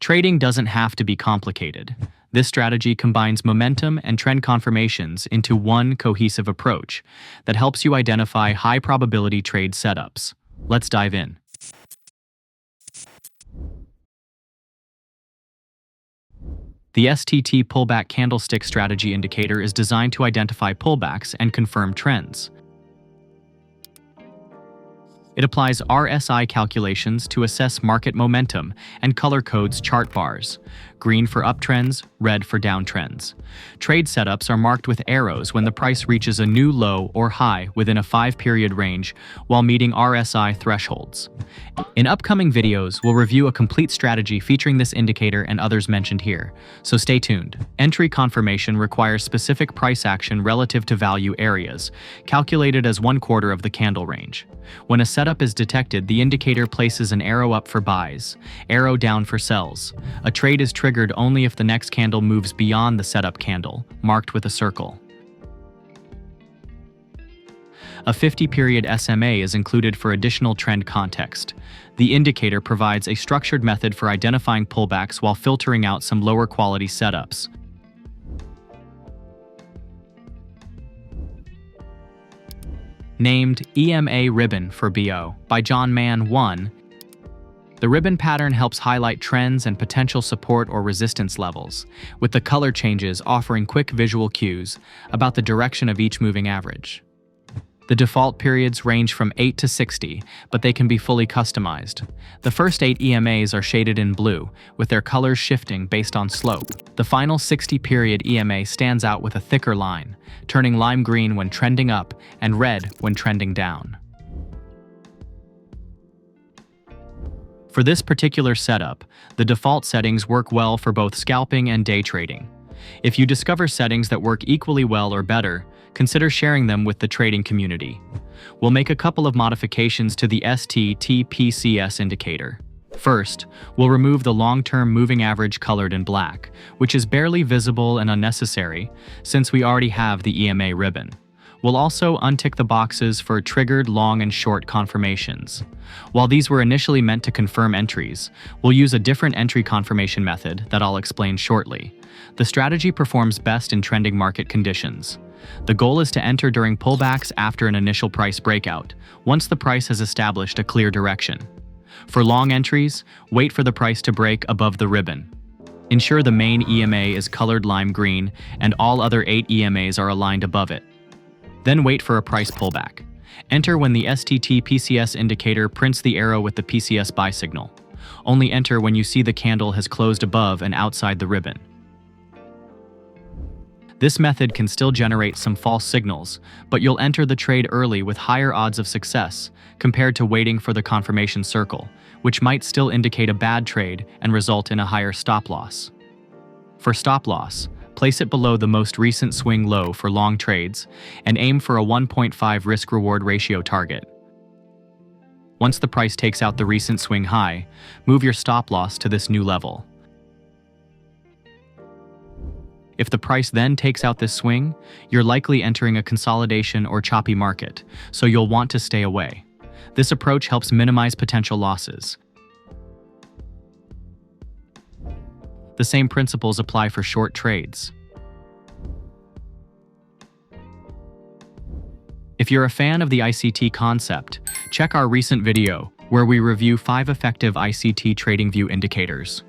Trading doesn't have to be complicated. This strategy combines momentum and trend confirmations into one cohesive approach that helps you identify high-probability trade setups. Let's dive in. The STT Pullback Candlestick Strategy indicator is designed to identify pullbacks and confirm trends. It applies RSI calculations to assess market momentum and color codes chart bars, green for uptrends, red for downtrends. Trade setups are marked with arrows when the price reaches a new low or high within a 5-period range while meeting RSI thresholds. In upcoming videos, we'll review a complete strategy featuring this indicator and others mentioned here, so stay tuned. Entry confirmation requires specific price action relative to value areas, calculated as 1/4 of the candle range. When a setup is detected, the indicator places an arrow up for buys, arrow down for sells. A trade is triggered only if the next candle moves beyond the setup candle, marked with a circle. A 50-period SMA is included for additional trend context. The indicator provides a structured method for identifying pullbacks while filtering out some lower-quality setups. Named EMA Ribbon for BO by John Mann 1, the ribbon pattern helps highlight trends and potential support or resistance levels, with the color changes offering quick visual cues about the direction of each moving average. The default periods range from 8 to 60, but they can be fully customized. The first 8 EMAs are shaded in blue, with their colors shifting based on slope. The final 60-period EMA stands out with a thicker line, turning lime green when trending up and red when trending down. For this particular setup, the default settings work well for both scalping and day trading. If you discover settings that work equally well or better, consider sharing them with the trading community. We'll make a couple of modifications to the STT PCS indicator. First, we'll remove the long-term moving average colored in black, which is barely visible and unnecessary since we already have the EMA ribbon. We'll also untick the boxes for triggered long and short confirmations. While these were initially meant to confirm entries, we'll use a different entry confirmation method that I'll explain shortly. The strategy performs best in trending market conditions. The goal is to enter during pullbacks after an initial price breakout, once the price has established a clear direction. For long entries, wait for the price to break above the ribbon. Ensure the main EMA is colored lime green and all other 8 EMAs are aligned above it. Then wait for a price pullback. Enter when the STT PCS indicator prints the arrow with the PCS buy signal. Only enter when you see the candle has closed above and outside the ribbon. This method can still generate some false signals, but you'll enter the trade early with higher odds of success compared to waiting for the confirmation circle, which might still indicate a bad trade and result in a higher stop loss. For stop loss, place it below the most recent swing low for long trades and aim for a 1.5 risk-reward ratio target. Once the price takes out the recent swing high, move your stop loss to this new level. If the price then takes out this swing, you're likely entering a consolidation or choppy market, so you'll want to stay away. This approach helps minimize potential losses. The same principles apply for short trades. If you're a fan of the ICT concept, check our recent video where we review 5 effective ICT Tradingview indicators.